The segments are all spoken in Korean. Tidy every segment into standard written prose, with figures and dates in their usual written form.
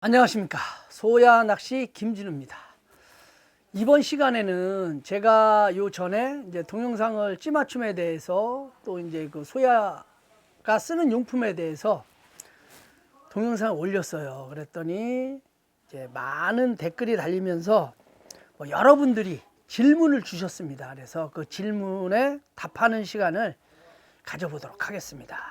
안녕하십니까. 소야낚시 김진우입니다. 이번 시간에는 제가 요 전에 이제 동영상을 찌맞춤에 대해서 또 이제 그 소야가 쓰는 용품에 대해서 동영상을 올렸어요. 그랬더니 이제 많은 댓글이 달리면서 여러분들이 질문을 주셨습니다. 그래서 그 질문에 답하는 시간을 가져보도록 하겠습니다.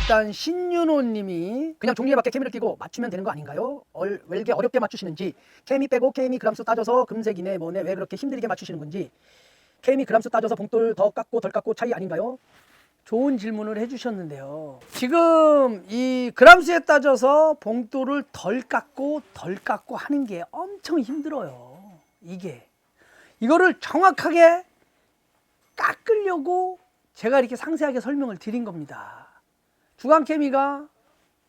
일단 신윤호 님이 그냥 종이에 밖에 케미를 끼고 맞추면 되는 거 아닌가요? 왜 이렇게 어렵게 맞추시는지, 케미 빼고 케미 그람수 따져서 금색이네 뭐네 왜 그렇게 힘들게 맞추시는 건지, 케미 그람수 따져서 봉돌 더 깎고 덜 깎고 차이 아닌가요? 좋은 질문을 해주셨는데요. 지금 이 그람수에 따져서 봉돌을 덜 깎고 하는 게 엄청 힘들어요. 이거를 정확하게 깎으려고 제가 이렇게 상세하게 설명을 드린 겁니다. 주간 케미가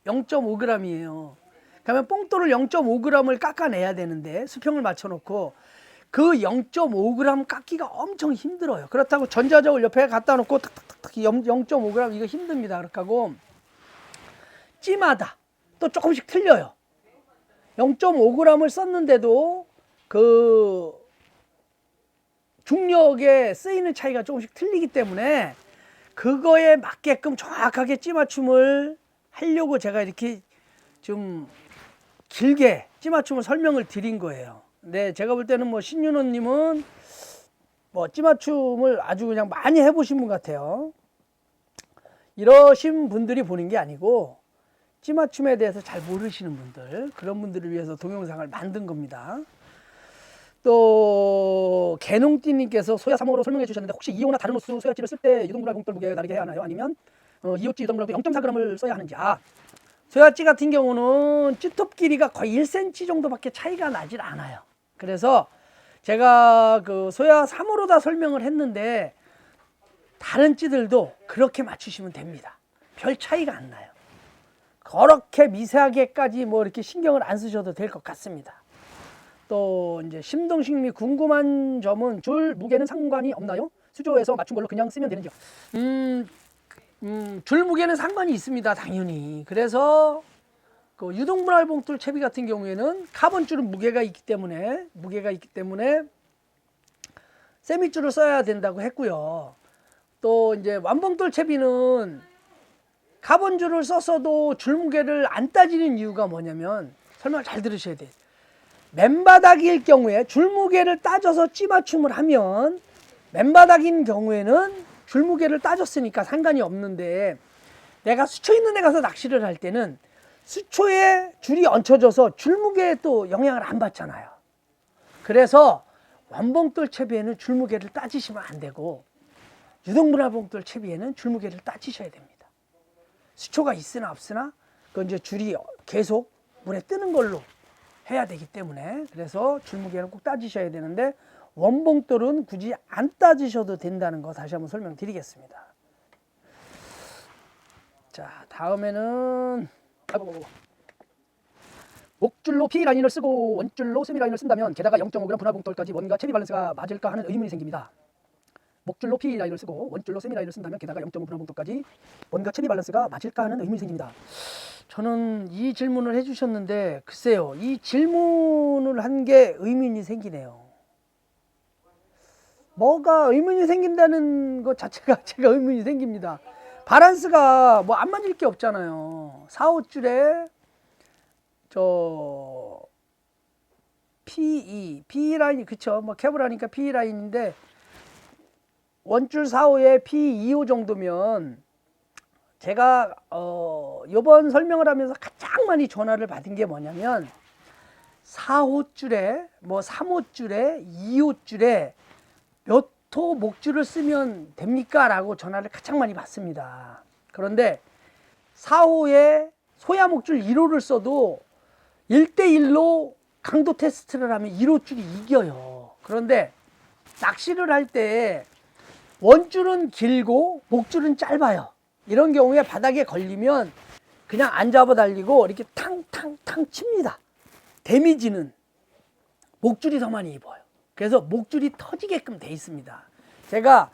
0.5g이에요. 그러면 뽕돌을 0.5g을 깎아내야 되는데 수평을 맞춰놓고 그 0.5g 깎기가 엄청 힘들어요. 그렇다고 전자적을 옆에 갖다 놓고 탁탁탁탁 0.5g 이거 힘듭니다. 그렇게 하고 찌마다 또 조금씩 틀려요. 0.5g을 썼는데도 그 중력에 쓰이는 차이가 조금씩 틀리기 때문에 그거에 맞게끔 정확하게 찌맞춤을 하려고 제가 이렇게 좀 길게 찌맞춤을 설명을 드린 거예요. 근데 제가 볼 때는 신윤호님은 찌맞춤을 아주 그냥 많이 해보신 분 같아요. 이러신 분들이 보는 게 아니고 찌맞춤에 대해서 잘 모르시는 분들, 그런 분들을 위해서 동영상을 만든 겁니다. 또 개농띠님께서 소야 3호로 설명해 주셨는데 혹시 2호나 다른 호수 소야찌를 쓸 때 유동분할 봉돌 무게가 다르게 해야 하나요? 아니면 2호찌 유동분할도 0.4g을 써야 하는지. 소야찌 같은 경우는 찌톱 길이가 거의 1cm 정도밖에 차이가 나질 않아요. 그래서 제가 그 소야 3호로 다 설명을 했는데 다른 찌들도 그렇게 맞추시면 됩니다. 별 차이가 안 나요. 그렇게 미세하게까지 이렇게 신경을 안 쓰셔도 될 것 같습니다. 또 이제 심동식님이 궁금한 점은 줄 무게는 상관이 없나요? 수조에서 맞춘 걸로 그냥 쓰면 되는지요? 줄 무게는 상관이 있습니다. 당연히. 그래서 그 유동분할 봉돌 채비 같은 경우에는 카본줄은 무게가 있기 때문에 세미줄을 써야 된다고 했고요. 또 이제 완봉돌 채비는 카본줄을 썼어도 줄 무게를 안 따지는 이유가 뭐냐면, 설명을 잘 들으셔야 돼요. 맨바닥일 경우에 줄무게를 따져서 찌맞춤을 하면, 맨바닥인 경우에는 줄무게를 따졌으니까 상관이 없는데, 내가 수초 있는 데 가서 낚시를 할 때는 수초에 줄이 얹혀져서 줄무게에 또 영향을 안 받잖아요. 그래서 완봉돌 채비에는 줄무게를 따지시면 안 되고 유동분할 봉돌 채비에는 줄무게를 따지셔야 됩니다. 수초가 있으나 없으나 그건 이제 줄이 계속 물에 뜨는 걸로 해야 되기 때문에, 그래서 줄무게는 꼭 따지셔야 되는데 원봉돌은 굳이 안 따지셔도 된다는 거 다시 한번 설명드리겠습니다. 자, 다음에는 목줄로 P라인을 쓰고 원줄로 세미라인을 쓴다면 게다가 0.5g 분할봉돌까지 뭔가 채비 밸런스가 맞을까 하는 의문이 생깁니다. 목줄로 P라인을 쓰고 원줄로 세미라인을 쓴다면 게다가 0.5 분할봉돌까지 뭔가 채비 밸런스가 맞을까 하는 의문이 생깁니다. 저는 이 질문을 해주셨는데 글쎄요, 이 질문을 한 게 의문이 생기네요. 뭐가 의문이 생긴다는 것 자체가 제가 의문이 생깁니다. 밸런스가 안 맞을 게 없잖아요. 4, 5줄에 저 PE 라인이 그쵸, 캐브라니까 PE 라인인데 원줄 4, 5에 P2호 정도면, 제가 이번 설명을 하면서 가장 많이 전화를 받은 게 뭐냐면 4호줄에 3호줄에 2호줄에 몇 호 목줄을 쓰면 됩니까? 라고 전화를 가장 많이 받습니다. 그런데 4호에 소야 목줄 1호를 써도 1대1로 강도 테스트를 하면 1호줄이 이겨요. 그런데 낚시를 할 때 원줄은 길고 목줄은 짧아요. 이런 경우에 바닥에 걸리면 그냥 안 잡아 달리고 이렇게 탕탕탕 칩니다. 데미지는 목줄이 더 많이 입어요. 그래서 목줄이 터지게끔 돼 있습니다. 제가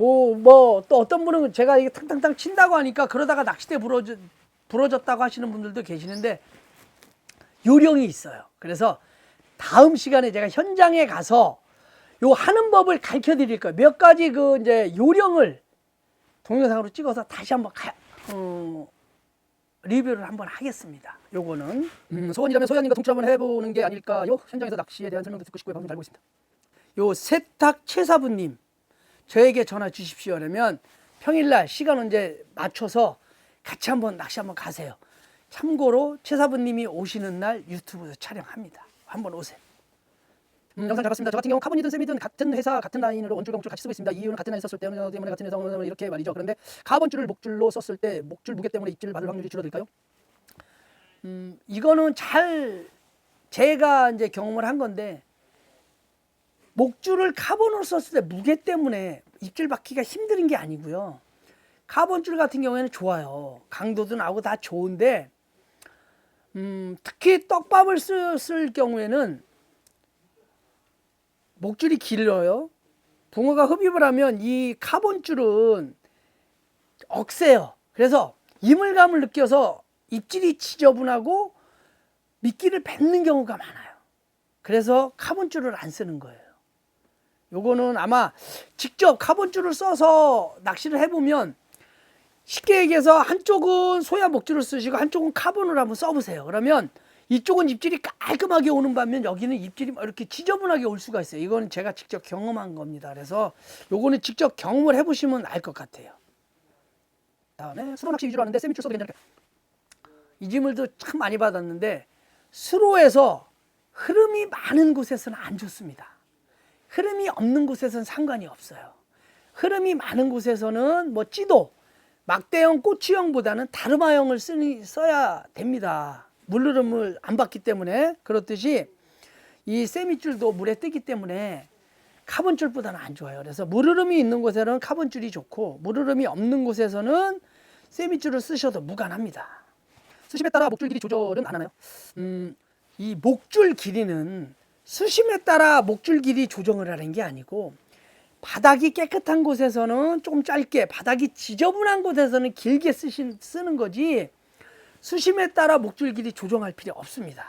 뭐 또 어떤 분은 제가 이게 탕탕탕 친다고 하니까 그러다가 낚싯대 부러졌다고 하시는 분들도 계시는데 요령이 있어요. 그래서 다음 시간에 제가 현장에 가서 요 하는 법을 가르쳐 드릴 거예요. 몇 가지 그 이제 요령을 동영상으로 찍어서 다시 한번 리뷰를 한번 하겠습니다. 요거는 소원이라면 소양님과 동출 한번 해보는 게 아닐까요? 현장에서 낚시에 대한 설명도 듣고 싶고요. 방송 잘 보고 있습니다. 요 세탁 최사부님 저에게 전화 주십시오. 그러면 평일날 시간 언제 맞춰서 같이 한번 낚시 한번 가세요. 참고로 최사부님이 오시는 날 유튜브에서 촬영합니다. 한번 오세요. 영상 잘 봤습니다. 저 같은 경우 카본이든 셈이든 같은 회사 같은 라인으로 원줄과 목줄 같이 쓰고 있습니다. 이유는 같은 라인 썼을 때문에 같은 회사 이렇게 말이죠. 그런데 카본줄을 목줄로 썼을 때 목줄 무게 때문에 입질 받을 확률이 줄어들까요? 이거는 잘 제가 이제 경험을 한 건데 목줄을 카본으로 썼을 때 무게 때문에 입질 받기가 힘든 게 아니고요. 카본줄 같은 경우에는 좋아요. 강도도 나오고 다 좋은데 특히 떡밥을 쓸 경우에는 목줄이 길어요. 붕어가 흡입을 하면 이 카본줄은 억세요. 그래서 이물감을 느껴서 입질이 지저분하고 미끼를 뱉는 경우가 많아요. 그래서 카본줄을 안 쓰는 거예요. 요거는 아마 직접 카본줄을 써서 낚시를 해보면 쉽게 얘기해서 한쪽은 소야 목줄을 쓰시고 한쪽은 카본을 한번 써보세요. 그러면 이쪽은 입질이 깔끔하게 오는 반면 여기는 입질이 이렇게 지저분하게 올 수가 있어요. 이거는 제가 직접 경험한 겁니다. 그래서 요거는 직접 경험을 해보시면 알 것 같아요. 다음에 수로 낚시 위주로 하는데 세미줄 써도 괜찮을까요? 이 질문도 참 많이 받았는데 수로에서 흐름이 많은 곳에서는 안 좋습니다. 흐름이 없는 곳에서는 상관이 없어요. 흐름이 많은 곳에서는 뭐 찌도, 막대형, 꼬치형보다는 다르마형을 써야 됩니다. 물흐름을 안 받기 때문에. 그렇듯이 이 세미줄도 물에 뜨기 때문에 카본줄보다는 안 좋아요. 그래서 물흐름이 있는 곳에는 카본줄이 좋고 물흐름이 없는 곳에서는 세미줄을 쓰셔도 무관합니다. 수심에 따라 목줄 길이 조절은 안 하나요? 이 목줄 길이는 수심에 따라 목줄 길이 조정을 하는 게 아니고 바닥이 깨끗한 곳에서는 조금 짧게, 바닥이 지저분한 곳에서는 길게 쓰는 거지 수심에 따라 목줄 길이 조정할 필요 없습니다.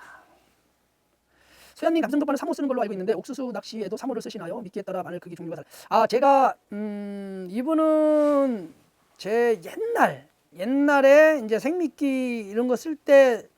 소양님 감성도파는 3호 쓰는 걸로 알고 있는데 옥수수 낚시에도 3호를 쓰시나요? 미끼에 따라 바늘 크기 종류가 달라. 제가 이분은 제 옛날에 이제 생미끼 이런 거 쓸 때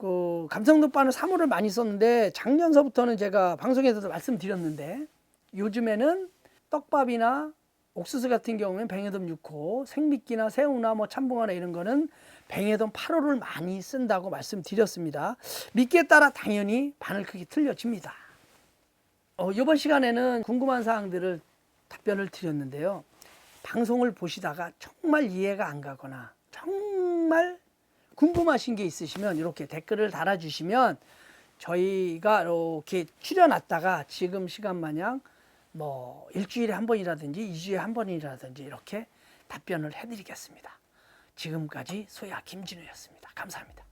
그 감성도파는 3호를 많이 썼는데 작년서부터는 제가 방송에서도 말씀드렸는데 요즘에는 떡밥이나 옥수수 같은 경우는 뱅에돔 6호, 생미끼나 새우나 뭐 참붕어나 이런 거는 뱅에돔 8호를 많이 쓴다고 말씀드렸습니다. 미끼에 따라 당연히 바늘 크기 틀려집니다. 이번 시간에는 궁금한 사항들을 답변을 드렸는데요. 방송을 보시다가 정말 이해가 안 가거나 정말 궁금하신 게 있으시면 이렇게 댓글을 달아주시면 저희가 이렇게 추려놨다가 지금 시간 마냥 뭐 일주일에 한 번이라든지 2주에 한 번이라든지 이렇게 답변을 해드리겠습니다. 지금까지 소야 김진우였습니다. 감사합니다.